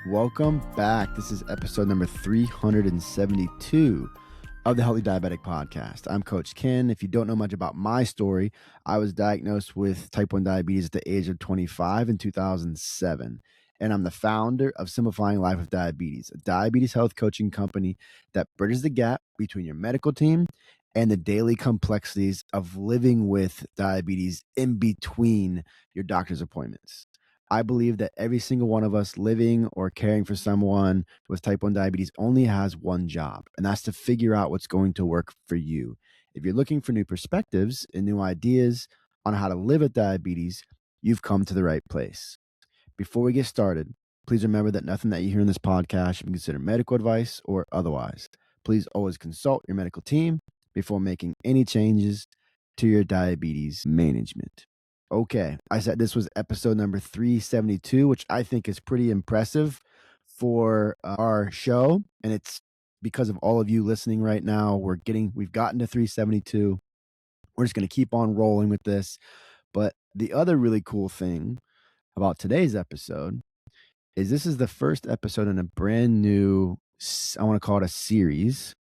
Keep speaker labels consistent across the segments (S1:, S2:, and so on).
S1: Welcome back. This is episode number 372 of the Healthy Diabetic Podcast. I'm Coach Ken. If you don't know much about my story, I was diagnosed with type 1 diabetes at the age of 25 in 2007. And I'm the founder of Simplifying Life with Diabetes, a diabetes health coaching company that bridges the gap between your medical team and the daily complexities of living with diabetes in between your doctor's appointments. I believe that every single one of us living or caring for someone with type 1 diabetes only has one job, and that's to figure out what's going to work for you. If you're looking for new perspectives and new ideas on how to live with diabetes, you've come to the right place. Before we get started, please remember that nothing that you hear in this podcast should be considered medical advice or otherwise. Please always consult your medical team before making any changes to your diabetes management. Okay, I said this was episode number 372, which I think is pretty impressive for our show. And it's because of all of you listening right now. We've gotten to 372. We're just going to keep on rolling with this. But the other really cool thing about today's episode is this is the first episode in a brand new, I want to call it a series.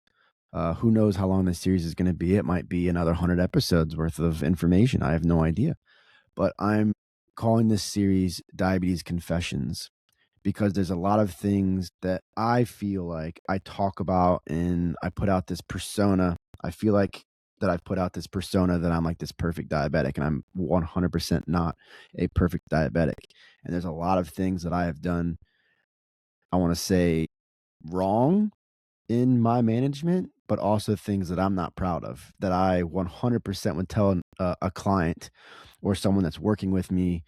S1: Who knows how long this series is going to be? It might be another 100 episodes worth of information. I have no idea. But I'm calling this series Diabetes Confessions because there's a lot of things that I feel like I talk about and I put out this persona. I feel like that I've put out this persona that I'm like this perfect diabetic, and I'm 100% not a perfect diabetic. And there's a lot of things that I have done, I want to say, wrong in my management, but also things that I'm not proud of, that I 100% would tell a client or someone that's working with me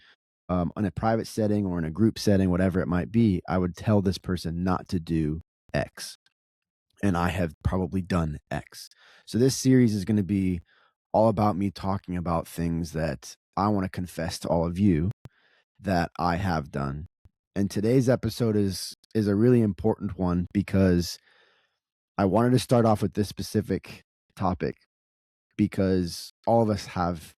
S1: in a private setting or in a group setting, whatever it might be. I would tell this person not to do X. And I have probably done X. So this series is going to be all about me talking about things that I want to confess to all of you that I have done. And today's episode is a really important one because I wanted to start off with this specific topic because all of us have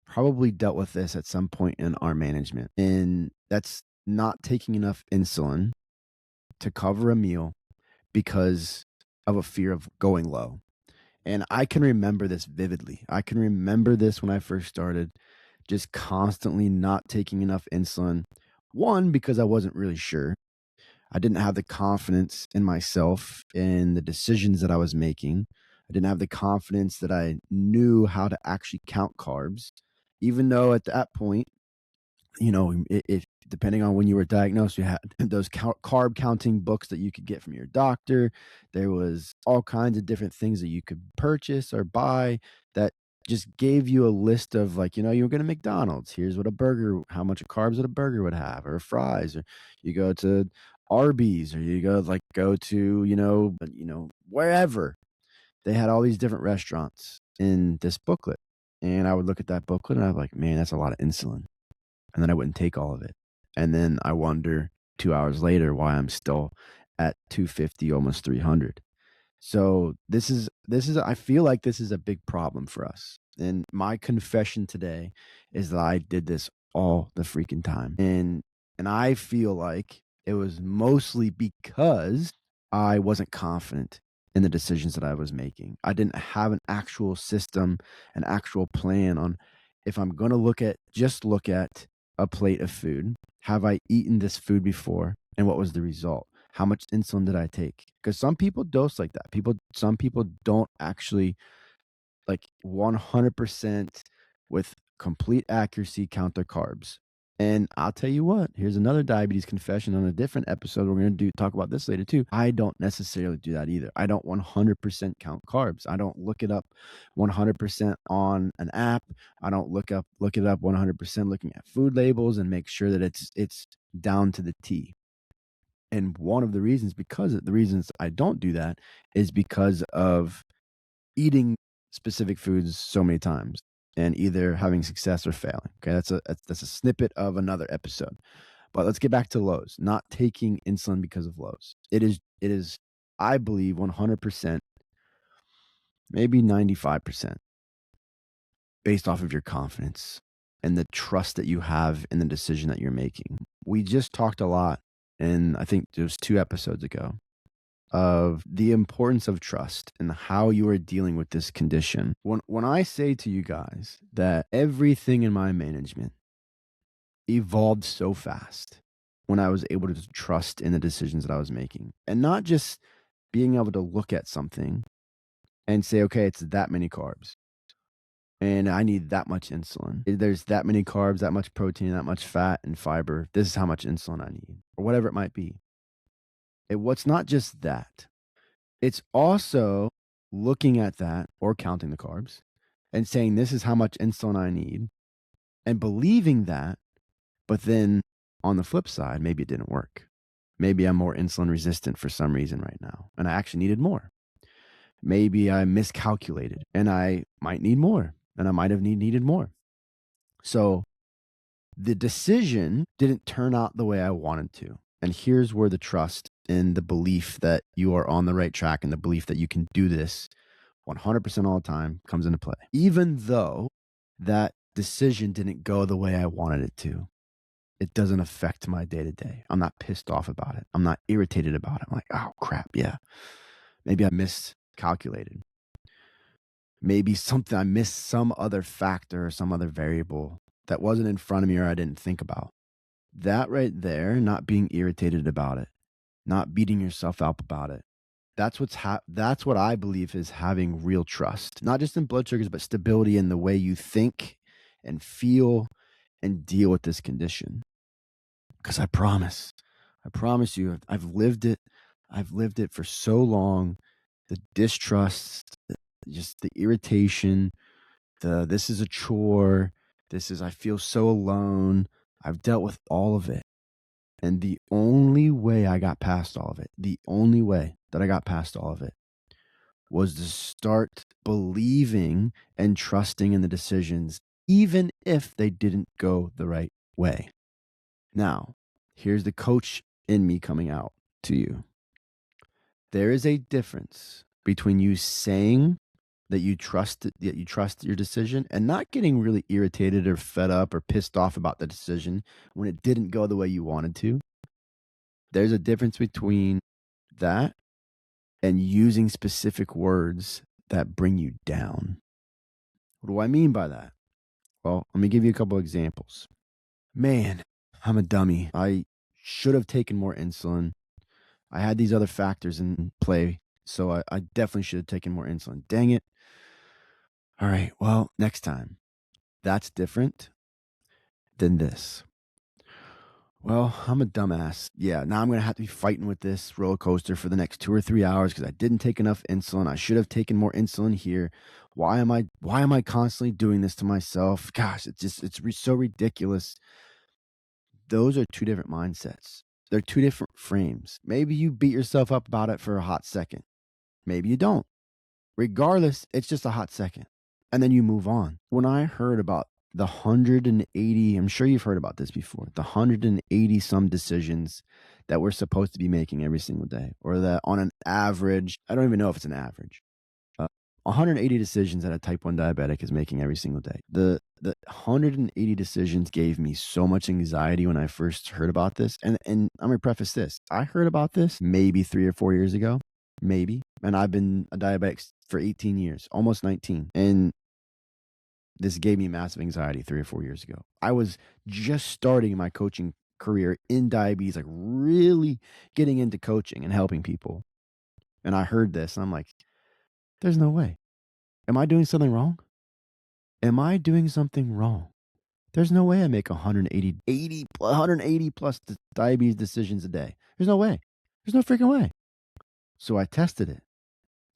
S1: probably dealt with this at some point in our management. And that's not taking enough insulin to cover a meal because of a fear of going low. And I can remember this vividly. I can remember this when I first started, just constantly not taking enough insulin. One, because I wasn't really sure. I didn't have the confidence in myself in the decisions that I was making. I didn't have the confidence that I knew how to actually count carbs, even though at that point, you know, if depending on when you were diagnosed, you had those carb counting books that you could get from your doctor. There was all kinds of different things that you could purchase or buy that just gave you a list of, like, you know, you were going to McDonald's. Here's what a burger, how much carbs that a burger would have, or fries, or you go to Arby's, or you go to, wherever. They had all these different restaurants in this booklet. And I would look at that booklet and I'm like, man, that's a lot of insulin. And then I wouldn't take all of it. And then I wonder 2 hours later why I'm still at 250, almost 300. So this is I feel like this is a big problem for us. And my confession today is that I did this all the freaking time. And I feel like it was mostly because I wasn't confident in the decisions that I was making. I didn't have an actual system, an actual plan on, if I'm going to look at a plate of food, have I eaten this food before? And what was the result? How much insulin did I take? Because some people dose like that. Some people don't actually, like, 100% with complete accuracy count their carbs. And I'll tell you what, here's another diabetes confession on a different episode. We're going to talk about this later too. I don't necessarily do that either. I don't 100% count carbs. I don't look it up 100% on an app. I don't look it up 100% looking at food labels and make sure that it's down to the T. And one of the reasons I don't do that is because of eating specific foods so many times and either having success or failing. Okay, that's a snippet of another episode. But let's get back to lows. Not taking insulin because of lows. It is I believe 100%, maybe 95%, based off of your confidence and the trust that you have in the decision that you're making. We just talked a lot and I think it was 2 episodes ago, of the importance of trust and how you are dealing with this condition. When I say to you guys that everything in my management evolved so fast when I was able to trust in the decisions that I was making, and not just being able to look at something and say, okay, it's that many carbs and I need that much insulin. There's that many carbs, that much protein, that much fat and fiber. This is how much insulin I need, or whatever it might be. What's not just that, it's also looking at that or counting the carbs and saying, this is how much insulin I need, and believing that. But then on the flip side, maybe it didn't work. Maybe I'm more insulin resistant for some reason right now, and I actually needed more. Maybe I miscalculated and I might need more, and I might have needed more. So the decision didn't turn out the way I wanted to. And here's where the trust and the belief that you are on the right track and the belief that you can do this 100% all the time comes into play. Even though that decision didn't go the way I wanted it to, it doesn't affect my day to day. I'm not pissed off about it. I'm not irritated about it. I'm like, oh crap, yeah. Maybe I miscalculated. Maybe I missed some other factor or some other variable that wasn't in front of me or I didn't think about. That right there, not being irritated about it, not beating yourself up about it. That's what I believe is having real trust, not just in blood sugars, but stability in the way you think and feel and deal with this condition. Because I promise you, I've lived it. I've lived it for so long. The distrust, just the irritation, this is a chore. I feel so alone. I've dealt with all of it. And the only way I got past all of it, was to start believing and trusting in the decisions, even if they didn't go the right way. Now, here's the coach in me coming out to you. There is a difference between you saying that you trust your decision and not getting really irritated or fed up or pissed off about the decision when it didn't go the way you wanted to. There's a difference between that and using specific words that bring you down. What do I mean by that? Well, let me give you a couple examples. Man, I'm a dummy. I should have taken more insulin. I had these other factors in play, so I definitely should have taken more insulin. Dang it. All right, well, next time. That's different than this. Well, I'm a dumbass. Yeah, now I'm going to have to be fighting with this roller coaster for the next 2 or 3 hours because I didn't take enough insulin. I should have taken more insulin here. Why am I constantly doing this to myself? Gosh, it's so ridiculous. Those are two different mindsets. They're two different frames. Maybe you beat yourself up about it for a hot second. Maybe you don't. Regardless, it's just a hot second. And then you move on. When I heard about the 180, I'm sure you've heard about this before, the 180 some decisions that we're supposed to be making every single day, or that on an average, I don't even know if it's an average, 180 decisions that a type 1 diabetic is making every single day. The 180 decisions gave me so much anxiety when I first heard about this. And I'm going to preface this. I heard about this maybe 3 or 4 years ago, maybe. And I've been a diabetic for 18 years, almost 19. And this gave me massive anxiety 3 or 4 years ago. I was just starting my coaching career in diabetes, like really getting into coaching and helping people. And I heard this and I'm like, there's no way. Am I doing something wrong? There's no way I make 180 plus diabetes decisions a day. There's no way. There's no freaking way. So I tested it.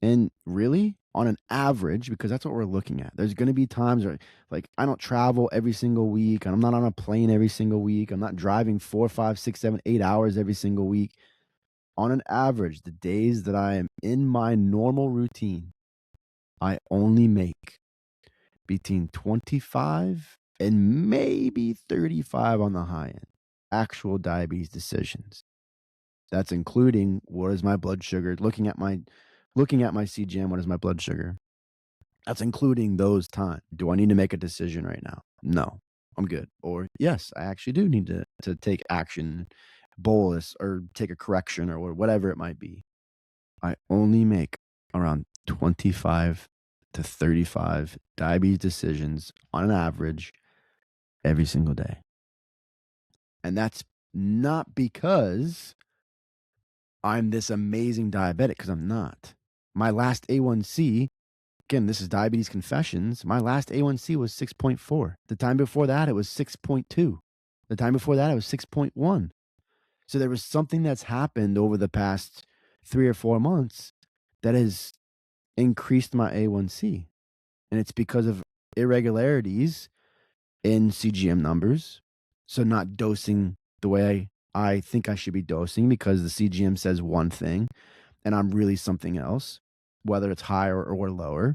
S1: And really, on an average, because that's what we're looking at, there's going to be times where, like, I don't travel every single week, and I'm not on a plane every single week. I'm not driving 4, 5, 6, 7, 8 hours every single week. On an average, the days that I am in my normal routine, I only make between 25 and maybe 35 on the high end actual diabetes decisions. That's including what is my blood sugar, looking at my CGM, what is my blood sugar. That's including those times. Do I need to make a decision right now? No, I'm good. Or yes, I actually do need to take action bolus or take a correction or whatever it might be, I only make around 25 to 35 diabetes decisions on an average every single day. And that's not because I'm this amazing diabetic, because I'm not. My last A1C, again, this is diabetes confessions. My last A1C was 6.4. The time before that, it was 6.2. The time before that, it was 6.1. So there was something that's happened over the past 3 or 4 months that has increased my A1C. And it's because of irregularities in CGM numbers. So not dosing the way I think I should be dosing, because the CGM says one thing and I'm really something else, whether it's higher or lower.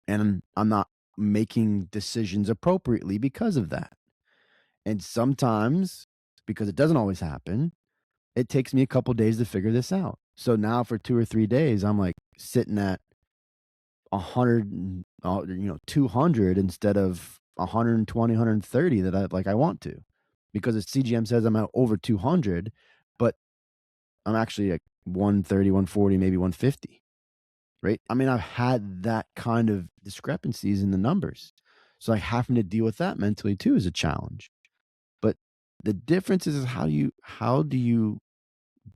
S1: And I'm not making decisions appropriately because of that. And sometimes, because it doesn't always happen, it takes me a couple days to figure this out. So now for 2 or 3 days, I'm like sitting at 100, 200 instead of 120, 130 that I want to, because the CGM says I'm at over 200, but I'm actually at 130, 140, maybe 150, right? I mean, I've had that kind of discrepancies in the numbers. So like having to deal with that mentally too is a challenge. But the difference is how do you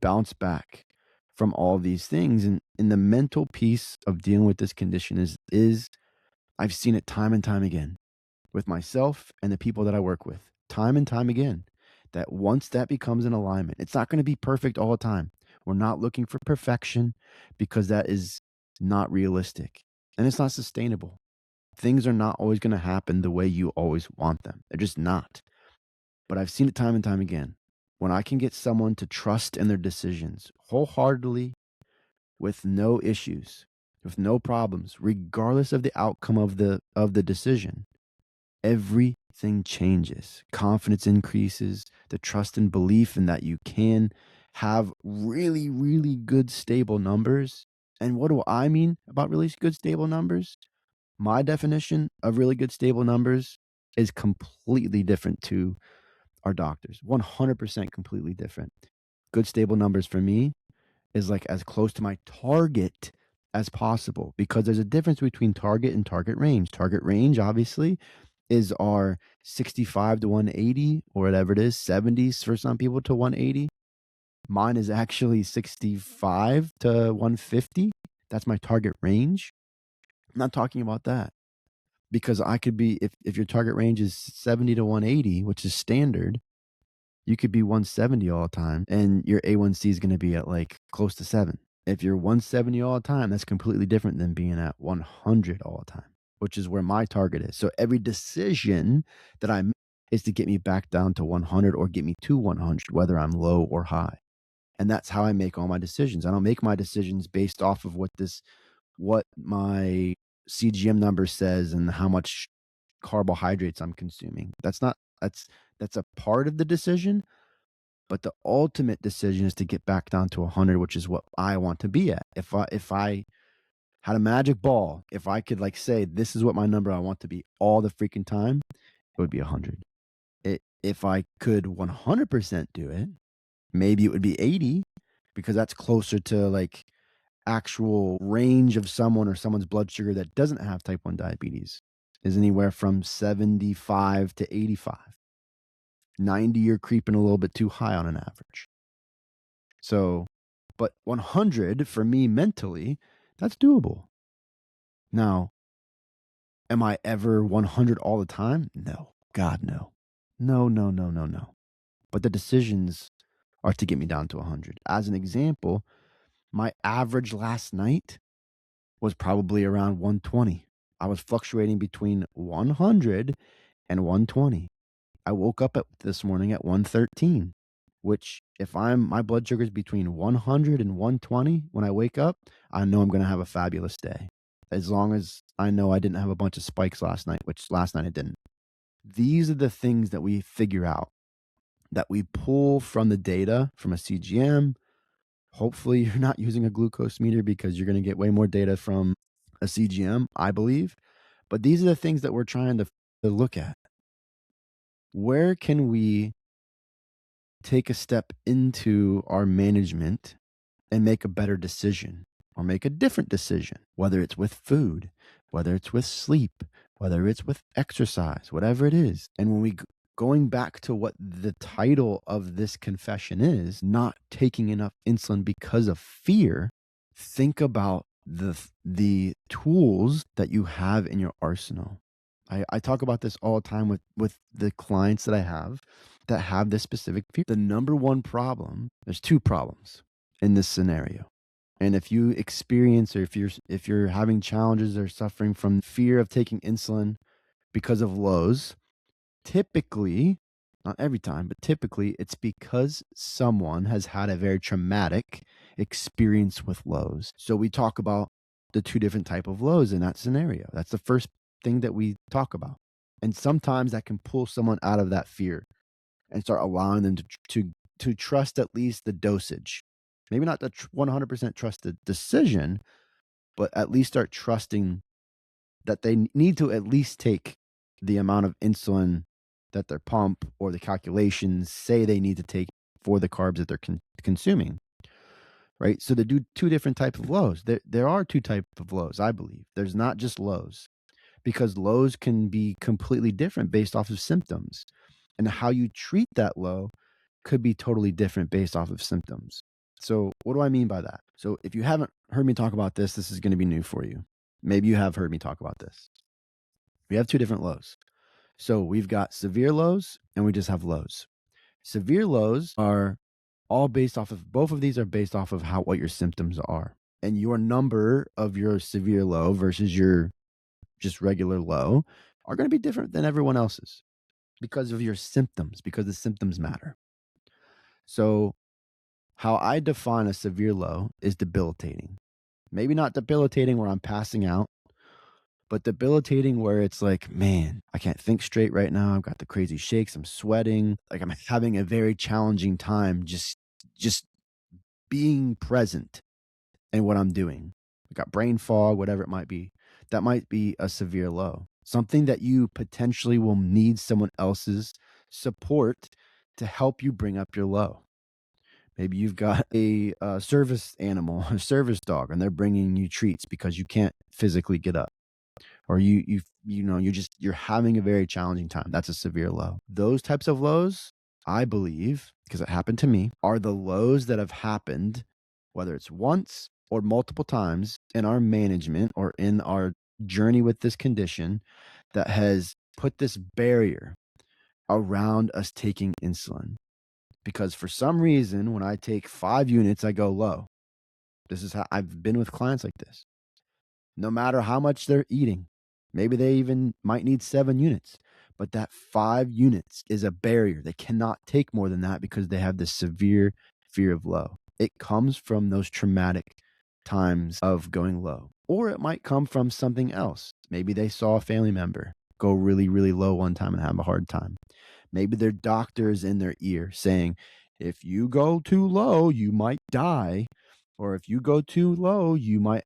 S1: bounce back from all these things? And the mental piece of dealing with this condition is I've seen it time and time again with myself and the people that I work with, time and time again, that once that becomes an alignment, it's not going to be perfect all the time. We're not looking for perfection, because that is not realistic and it's not sustainable. Things are not always going to happen the way you always want them. They're just not. But I've seen it time and time again. When I can get someone to trust in their decisions wholeheartedly, with no issues, with no problems, regardless of the outcome of the decision, everything changes. Confidence increases, the trust and belief in that you can have really, really good, stable numbers. And what do I mean about really good, stable numbers? My definition of really good, stable numbers is completely different to our doctors. 100% completely different. Good, stable numbers for me is like as close to my target as possible, because there's a difference between target and target range. Target range, obviously, is our 65 to 180 or whatever it is, 70s for some people to 180. Mine is actually 65 to 150. That's my target range. I'm not talking about that, because I could be, if your target range is 70 to 180, which is standard, you could be 170 all the time and your A1C is going to be at like close to 7. If you're 170 all the time, that's completely different than being at 100 all the time, which is where my target is. So every decision that I make is to get me back down to 100 or get me to 100, whether I'm low or high. And that's how I make all my decisions. I don't make my decisions based off of what my CGM number says and how much carbohydrates I'm consuming. That's a part of the decision, but the ultimate decision is to get back down to 100, which is what I want to be at. If I had a magic ball, if I could like say this is what my number I want to be all the freaking time, it would be 100. If I could 100% do it, maybe it would be 80, because that's closer to like actual range of someone, or someone's blood sugar that doesn't have type 1 diabetes is anywhere from 75 to 85. 90, you're creeping a little bit too high on an average. So, but 100 for me mentally, that's doable. Now, am I ever 100 all the time? No. God, no. No, no, no, no, no. But the decisions are to get me down to 100. As an example, my average last night was probably around 120. I was fluctuating between 100 and 120. I woke up this morning at 113, which if my blood sugar is between 100 and 120 when I wake up, I know I'm going to have a fabulous day. As long as I know I didn't have a bunch of spikes last night, which last night I didn't. These are the things that we figure out, that we pull from the data from a CGM. Hopefully you're not using a glucose meter, because you're going to get way more data from a CGM, I believe. But these are the things that we're trying to look at. Where can we take a step into our management and make a better decision or make a different decision, whether it's with food, whether it's with sleep, whether it's with exercise, whatever it is. And when we going back to what the title of this confession is, not taking enough insulin because of fear, think about the tools that you have in your arsenal. I talk about this all the time with the clients that I have that have this specific fear. The number one problem, there's two problems in this scenario. And if you experience, or if you're having challenges or suffering from fear of taking insulin because of lows, typically, not every time, but typically it's because someone has had a very traumatic experience with lows. So we talk about the two different type of lows in that scenario. That's the first thing that we talk about. And sometimes that can pull someone out of that fear and start allowing them to trust at least the dosage. Maybe not the 100% trust the decision, but at least start trusting that they need to at least take the amount of insulin that their pump or the calculations say they need to take for the carbs that they're consuming. Right? So they do two different types of lows. There are two types of lows, I believe. There's not just lows, because lows can be completely different based off of symptoms. And how you treat that low could be totally different based off of symptoms. So what do I mean by that? So if you haven't heard me talk about this, this is going to be new for you. Maybe you have heard me talk about this. We have two different lows. So we've got severe lows and we just have lows. Severe lows are all based off of, both of these are based off of what your symptoms are. And your number of your severe low versus your just regular low are going to be different than everyone else's because of your symptoms, because the symptoms matter. So how I define a severe low is debilitating. Maybe not debilitating where I'm passing out, but debilitating where it's like, man, I can't think straight right now. I've got the crazy shakes. I'm sweating. Like I'm having a very challenging time just being present in what I'm doing. I got brain fog, whatever it might be. That might be a severe low. Something that you potentially will need someone else's support to help you bring up your low. Maybe you've got a service animal, a service dog, and they're bringing you treats because you can't physically get up, or you're having a very challenging time. That's a severe low. Those types of lows, I believe, because it happened to me, are the lows that have happened, whether it's once or multiple times in our management or in our journey with this condition, that has put this barrier around us taking insulin. Because for some reason, when I take 5 units, I go low. This is how I've been with clients like this. No matter how much they're eating, maybe they even might need 7 units, but that 5 units is a barrier. They cannot take more than that because they have this severe fear of low. It comes from those traumatic times of going low, or it might come from something else. Maybe they saw a family member go really, really low one time and have a hard time. Maybe their doctor is in their ear saying, if you go too low, you might die. Or if you go too low, you might,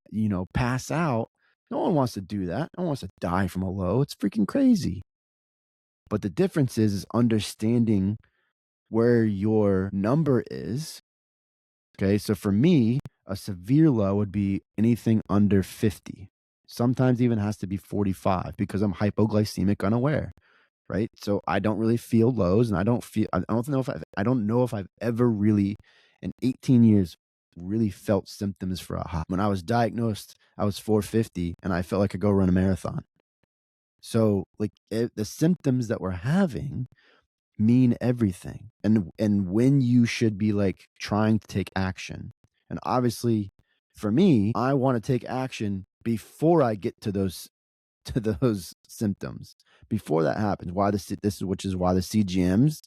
S1: pass out. No one wants to do that. No one wants to die from a low. It's freaking crazy. But the difference is understanding where your number is. Okay. So for me, a severe low would be anything under 50. Sometimes even has to be 45 because I'm hypoglycemic unaware. Right. So I don't really feel lows, and I don't know if I've ever really in 18 years really felt symptoms for a high. When I was diagnosed, I was 450 and I felt like I could go run a marathon. So like the symptoms that we're having mean everything. And when you should be like trying to take action. And obviously for me, I want to take action before I get to those symptoms, before that happens. Which is why the CGMs,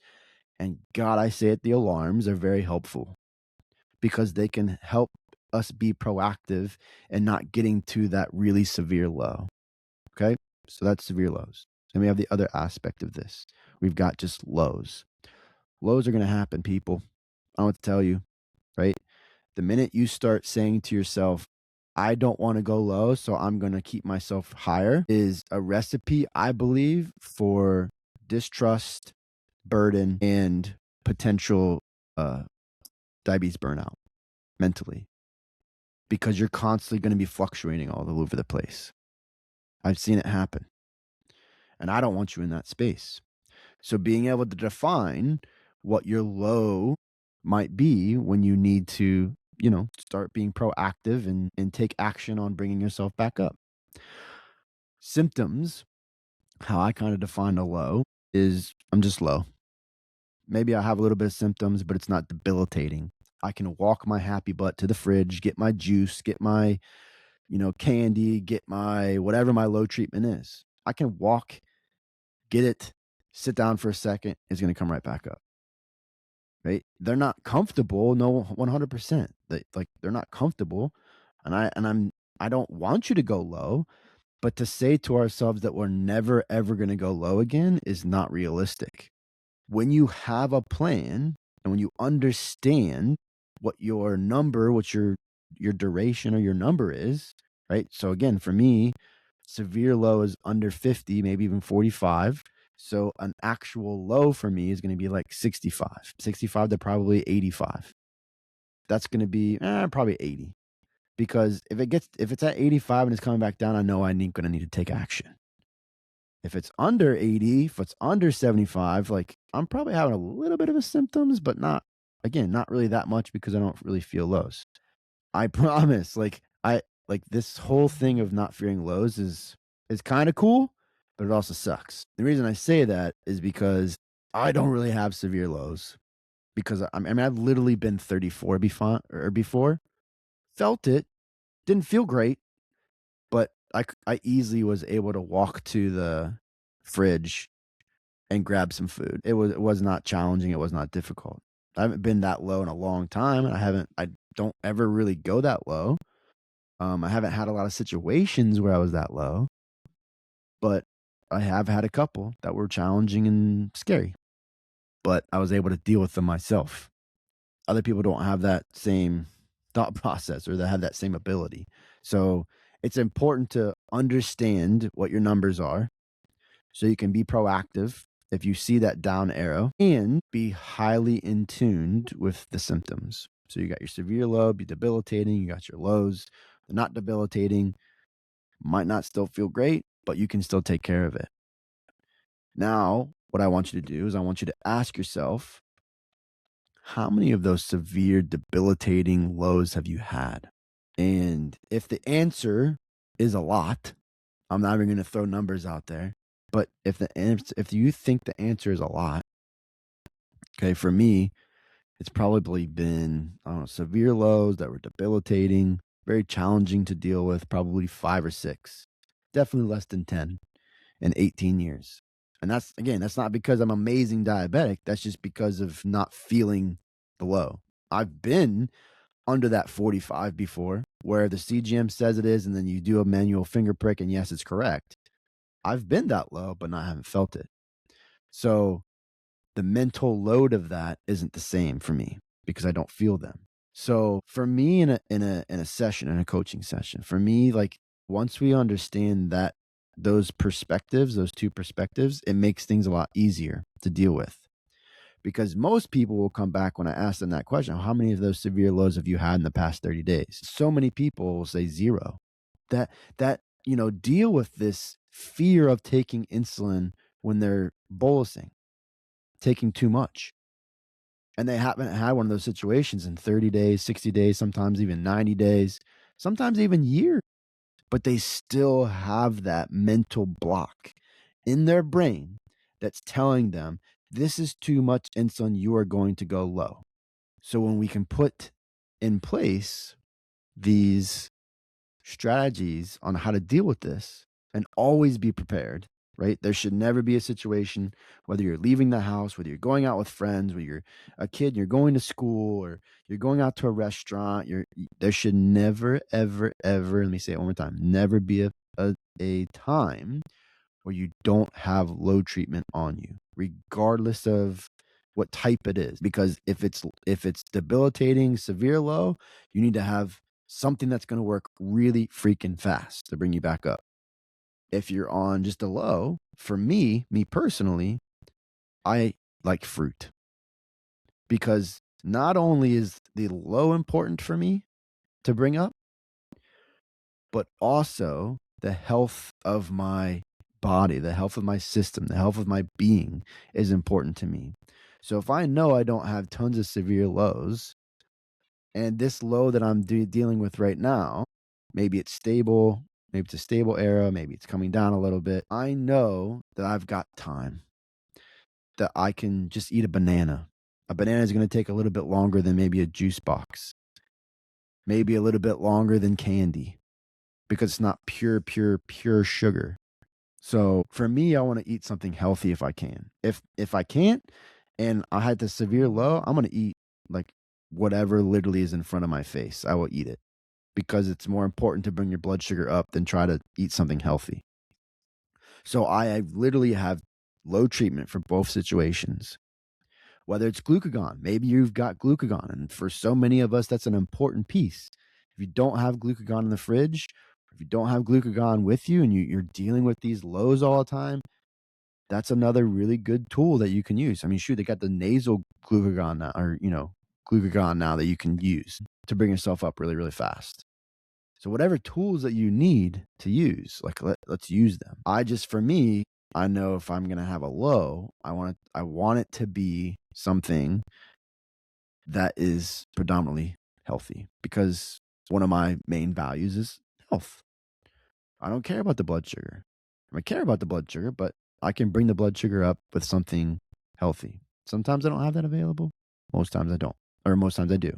S1: and God, I say it, the alarms are very helpful, because they can help us be proactive and not getting to that really severe low. Okay. So that's severe lows. And we have the other aspect of this. We've got just lows. Lows are going to happen, people. I want to tell you, right? The minute you start saying to yourself, I don't want to go low, so I'm going to keep myself higher, is a recipe, I believe, for distrust, burden, and potential diabetes burnout mentally, because you're constantly going to be fluctuating all over the place. I've seen it happen, and I don't want you in that space. So being able to define what your low might be when you need to, start being proactive and take action on bringing yourself back up. Symptoms, how I kind of define a low is I'm just low. Maybe I have a little bit of symptoms, but it's not debilitating. I can walk my happy butt to the fridge, get my juice, get my, candy, get my whatever my low treatment is. I can walk, get it, sit down for a second, it's going to come right back up. Right? They're not comfortable, no 100%. They're not comfortable, and I don't want you to go low, but to say to ourselves that we're never ever going to go low again is not realistic. When you have a plan and when you understand what your number, what your duration or your number is, right? So again, for me, severe low is under 50, maybe even 45. So an actual low for me is going to be like 65 to probably 85. That's going to be probably 80, because if it's at 85 and it's coming back down, I know I'm going to need to take action. If it's under 80, if it's under 75, like I'm probably having a little bit of a symptoms, but not really that much, because I don't really feel lows. I promise. Like this whole thing of not fearing lows is kind of cool, but it also sucks. The reason I say that is because I don't really have severe lows, because I mean I've literally been 34 before, felt it, didn't feel great, but I easily was able to walk to the fridge and grab some food. It was not challenging, it was not difficult. I haven't been that low in a long time, and I don't ever really go that low. I haven't had a lot of situations where I was that low, but I have had a couple that were challenging and scary, but I was able to deal with them myself. Other people don't have that same thought process, or they have that same ability. So it's important to understand what your numbers are so you can be proactive if you see that down arrow, and be highly in tuned with the symptoms. So you got your severe low, be debilitating. You got your lows, they're not debilitating, might not still feel great, but you can still take care of it. Now, what I want you to do is I want you to ask yourself, how many of those severe debilitating lows have you had? And if the answer is a lot, I'm not even going to throw numbers out there, but if you think the answer is a lot, okay, for me, it's probably been, I don't know, severe lows that were debilitating, very challenging to deal with, probably 5 or 6, definitely less than 10 in 18 years. And that's not because I'm amazing diabetic. That's just because of not feeling the low. I've been under that 45 before, where the CGM says it is, and then you do a manual finger prick, and yes, it's correct. I've been that low, but I haven't felt it. So the mental load of that isn't the same for me, because I don't feel them. So for me, in a session, in a coaching session, for me, like, once we understand that those perspectives, those two perspectives, it makes things a lot easier to deal with. Because most people will come back when I ask them that question, how many of those severe lows have you had in the past 30 days? So many people will say 0. That deal with this fear of taking insulin when they're bolusing, taking too much. And they haven't had one of those situations in 30 days, 60 days, sometimes even 90 days, sometimes even years. But they still have that mental block in their brain that's telling them, this is too much insulin, you are going to go low. So when we can put in place these strategies on how to deal with this and always be prepared, right? There should never be a situation, whether you're leaving the house, whether you're going out with friends, whether you're a kid, you're going to school, or you're going out to a restaurant, there should never, ever, ever, let me say it one more time, never be a time where you don't have low treatment on you, regardless of what type it is. Because if it's debilitating, severe low, you need to have something that's going to work really freaking fast to bring you back up. If you're on just a low, for me personally, I like fruit. because not only is the low important for me to bring up, but also the health of my body, the health of my system, the health of my being is important to me. So if I know I don't have tons of severe lows, and this low that I'm dealing with right now, maybe it's stable, maybe it's a stable era, maybe it's coming down a little bit, I know that I've got time, that I can just eat a banana. A banana is going to take a little bit longer than maybe a juice box, maybe a little bit longer than candy, because it's not pure sugar. So for me, I want to eat something healthy if I can. If I can't, and I had the severe low, I'm going to eat like whatever literally is in front of my face. I will eat it because it's more important to bring your blood sugar up than try to eat something healthy. So I literally have low treatment for both situations. Whether it's glucagon, maybe you've got glucagon, and for so many of us, that's an important piece. If you don't have glucagon in the fridge, if you don't have glucagon with you and you're dealing with these lows all the time, that's another really good tool that you can use. I mean, shoot, they got the nasal glucagon now, or, glucagon now that you can use to bring yourself up really, really fast. So whatever tools that you need to use, like let's use them. For me, I know if I'm going to have a low, I want it to be something that is predominantly healthy, because one of my main values is health. I don't care about the blood sugar. I care about the blood sugar, but I can bring the blood sugar up with something healthy. Sometimes I don't have that available. Most times I don't, or most times I do.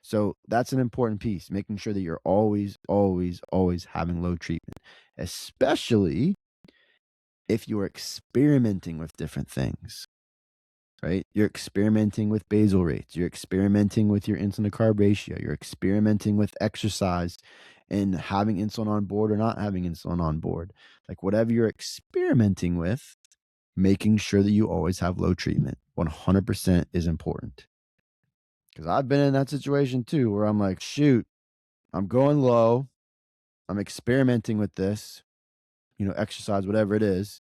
S1: So that's an important piece, making sure that you're always, always, always having low treatment, especially if you're experimenting with different things, right? You're experimenting with basal rates. You're experimenting with your insulin to carb ratio. You're experimenting with exercise and having insulin on board or not having insulin on board. Like whatever you're experimenting with, making sure that you always have low treatment 100% is important. Because I've been in that situation too, where I'm like, shoot, I'm going low. I'm experimenting with this, exercise, whatever it is.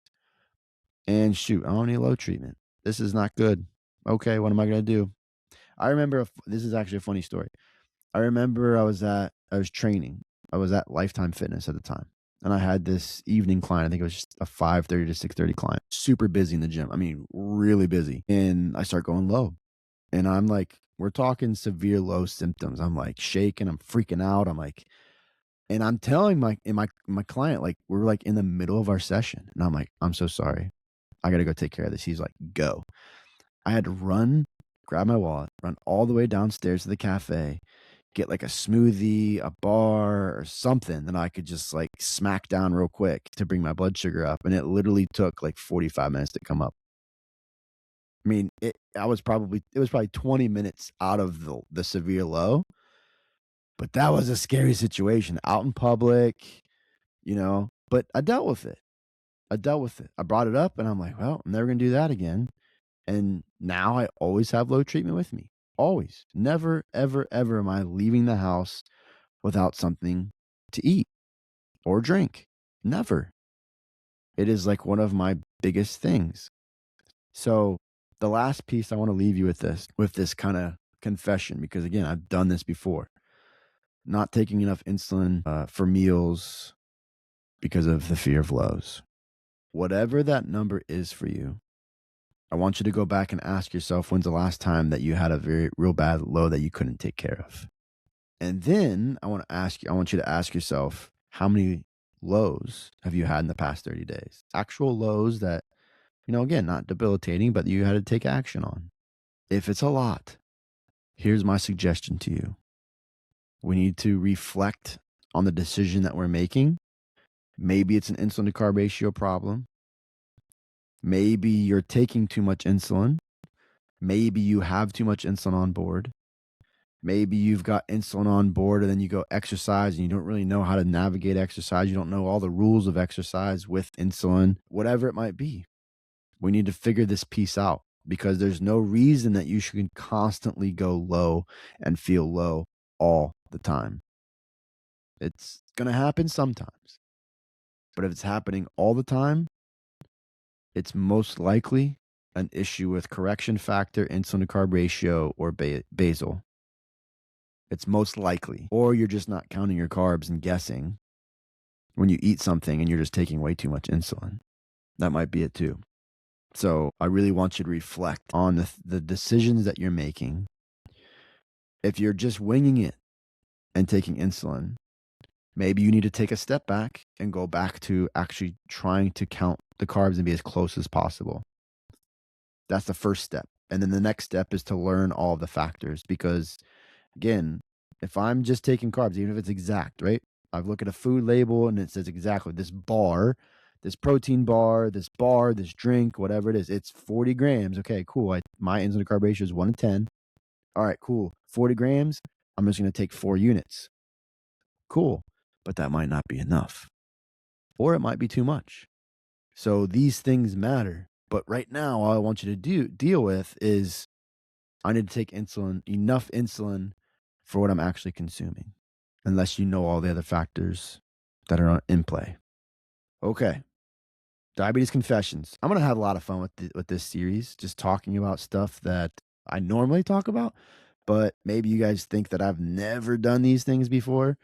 S1: And shoot, I don't need low treatment. This is not good. Okay, what am I going to do? I remember, this is actually a funny story. I remember I was training. I was at Lifetime Fitness at the time. And I had this evening client. I think it was just a 5:30 to 6:30 client. Super busy in the gym. I mean, really busy. And I start going low. And I'm like, we're talking severe low symptoms. I'm like shaking. I'm freaking out. I'm like, and I'm telling my client, like, we're like in the middle of our session. And I'm like, I'm so sorry. I got to go take care of this. He's like, go. I had to run, grab my wallet, run all the way downstairs to the cafe, get like a smoothie, a bar, or something that I could just like smack down real quick to bring my blood sugar up. And it literally took like 45 minutes to come up. I mean, it was probably 20 minutes out of the severe low, but that was a scary situation out in public, but I dealt with it. I brought it up and I'm like, well, I'm never going to do that again. And now I always have low treatment with me. Always. Never, ever, ever am I leaving the house without something to eat or drink. Never. It is like one of my biggest things. So the last piece I want to leave you with this kind of confession, because again, I've done this before. Not taking enough insulin for meals because of the fear of lows. Whatever that number is for you, I want you to go back and ask yourself, when's the last time that you had a very real bad low that you couldn't take care of? And then I want you to ask yourself, how many lows have you had in the past 30 days? Actual lows that, again, not debilitating, but you had to take action on. If it's a lot, here's my suggestion to you. We need to reflect on the decision that we're making. Maybe it's an insulin to carb ratio problem. Maybe you're taking too much insulin. Maybe you have too much insulin on board. Maybe you've got insulin on board and then you go exercise and you don't really know how to navigate exercise. You don't know all the rules of exercise with insulin, whatever it might be. We need to figure this piece out, because there's no reason that you should constantly go low and feel low all the time. It's going to happen sometimes. But if it's happening all the time, it's most likely an issue with correction factor, insulin to carb ratio, or basal. It's most likely. Or you're just not counting your carbs and guessing when you eat something and you're just taking way too much insulin. That might be it too. So I really want you to reflect on the decisions that you're making. If you're just winging it and taking insulin, maybe you need to take a step back and go back to actually trying to count the carbs and be as close as possible. That's the first step. And then the next step is to learn all the factors, because again, if I'm just taking carbs, even if it's exact, right? I've looked at a food label and it says exactly this bar, this protein bar, this drink, whatever it is, it's 40 grams. Okay, cool. My insulin to carb ratio is 1 to 10. All right, cool. 40 grams. I'm just going to take 4 units. Cool. But that might not be enough, or it might be too much. So these things matter. But right now, all I want you to deal with is I need to take insulin, enough insulin for what I'm actually consuming, unless you know all the other factors that are in play. Okay. Diabetes confessions. I'm going to have a lot of fun with this series, just talking about stuff that I normally talk about, but maybe you guys think that I've never done these things before,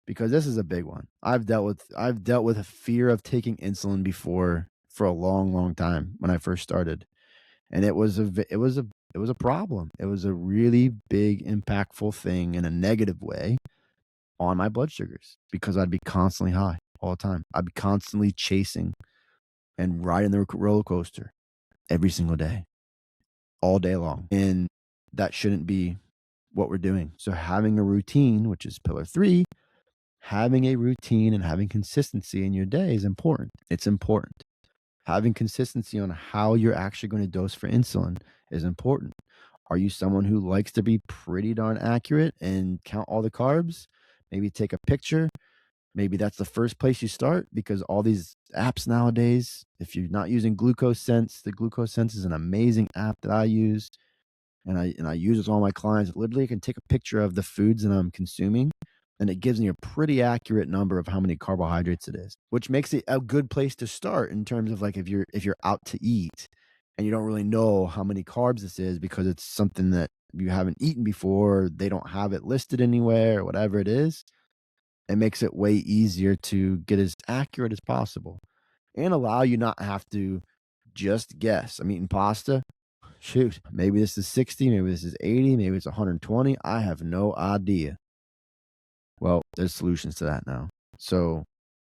S1: because this is a big one. I've dealt with a fear of taking insulin before for a long, long time when I first started. And it was a problem. It was a really big, impactful thing in a negative way on my blood sugars, because I'd be constantly high all the time. I'd be constantly chasing and riding the roller coaster every single day, all day long. And that shouldn't be what we're doing. So having a routine, which is pillar 3, having a routine and having consistency in your day is important. It's important. Having consistency on how you're actually going to dose for insulin is important. Are you someone who likes to be pretty darn accurate and count all the carbs? Maybe take a picture. Maybe that's the first place you start, because all these apps nowadays, if you're not using Glucose Sense, the Glucose Sense is an amazing app that I use, and I use it with all my clients. Literally, I can take a picture of the foods that I'm consuming, and it gives me a pretty accurate number of how many carbohydrates it is, which makes it a good place to start in terms of like if you're out to eat and you don't really know how many carbs this is because it's something that you haven't eaten before, they don't have it listed anywhere or whatever it is. It makes it way easier to get as accurate as possible and allow you not have to just guess. I'm eating pasta. Shoot, maybe this is 60, maybe this is 80, maybe it's 120. I have no idea. Well, there's solutions to that now. So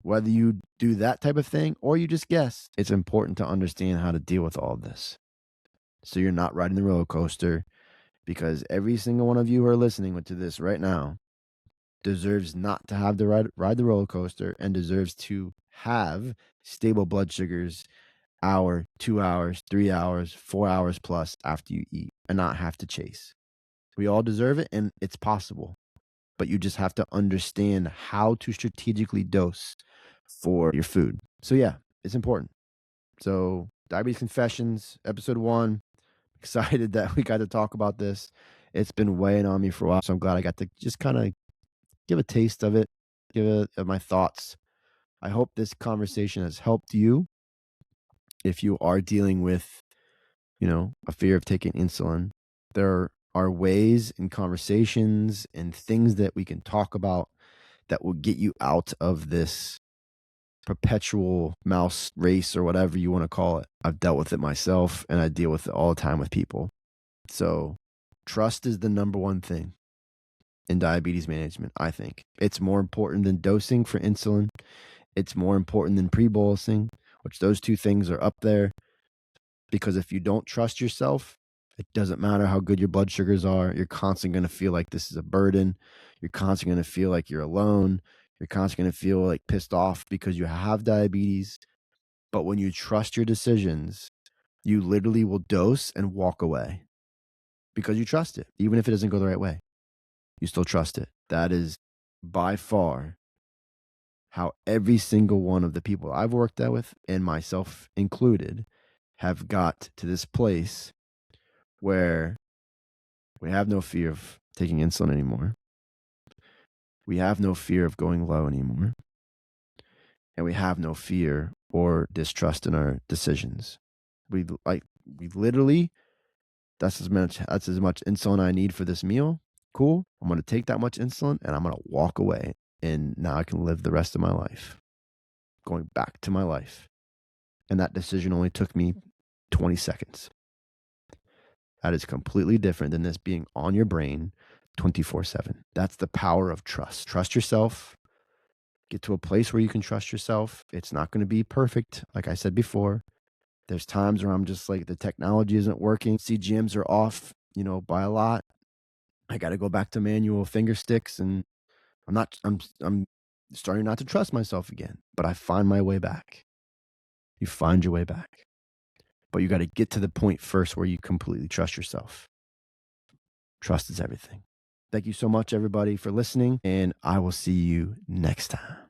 S1: whether you do that type of thing or you just guess, it's important to understand how to deal with all of this, so you're not riding the roller coaster, because every single one of you who are listening to this right now deserves not to have to ride the roller coaster, and deserves to have stable blood sugars hour, 2 hours, 3 hours, 4 hours plus after you eat, and not have to chase. We all deserve it, and it's possible, but you just have to understand how to strategically dose for your food. So yeah, it's important. So Diabetes Confessions, episode 1. Excited that we got to talk about this. It's been weighing on me for a while, so I'm glad I got to just kind of give a taste of it, of my thoughts. I hope this conversation has helped you if you are dealing with, a fear of taking insulin. There are ways and conversations and things that we can talk about that will get you out of this perpetual mouse race, or whatever you want to call it. I've dealt with it myself, and I deal with it all the time with people. So trust is the number one thing in diabetes management, I think. It's more important than dosing for insulin. It's more important than pre-bolusing, which those two things are up there. Because if you don't trust yourself, it doesn't matter how good your blood sugars are. You're constantly going to feel like this is a burden. You're constantly going to feel like you're alone. You're constantly going to feel like pissed off because you have diabetes. But when you trust your decisions, you literally will dose and walk away because you trust it. Even if it doesn't go the right way, you still trust it. That is by far how every single one of the people I've worked out with, and myself included, have got to this place where we have no fear of taking insulin anymore. We have no fear of going low anymore. And we have no fear or distrust in our decisions. We we literally, that's as much insulin I need for this meal. Cool. I'm going to take that much insulin and I'm going to walk away. And now I can live the rest of my life, going back to my life. And that decision only took me 20 seconds. That is completely different than this being on your brain 24/7. That's the power of trust. Trust yourself. Get to a place where you can trust yourself. It's not going to be perfect. Like I said before, there's times where I'm just like, the technology isn't working. CGMs are off, by a lot. I got to go back to manual finger sticks, and I'm starting not to trust myself again, but I find my way back. You find your way back. But you got to get to the point first where you completely trust yourself. Trust is everything. Thank you so much, everybody, for listening, and I will see you next time.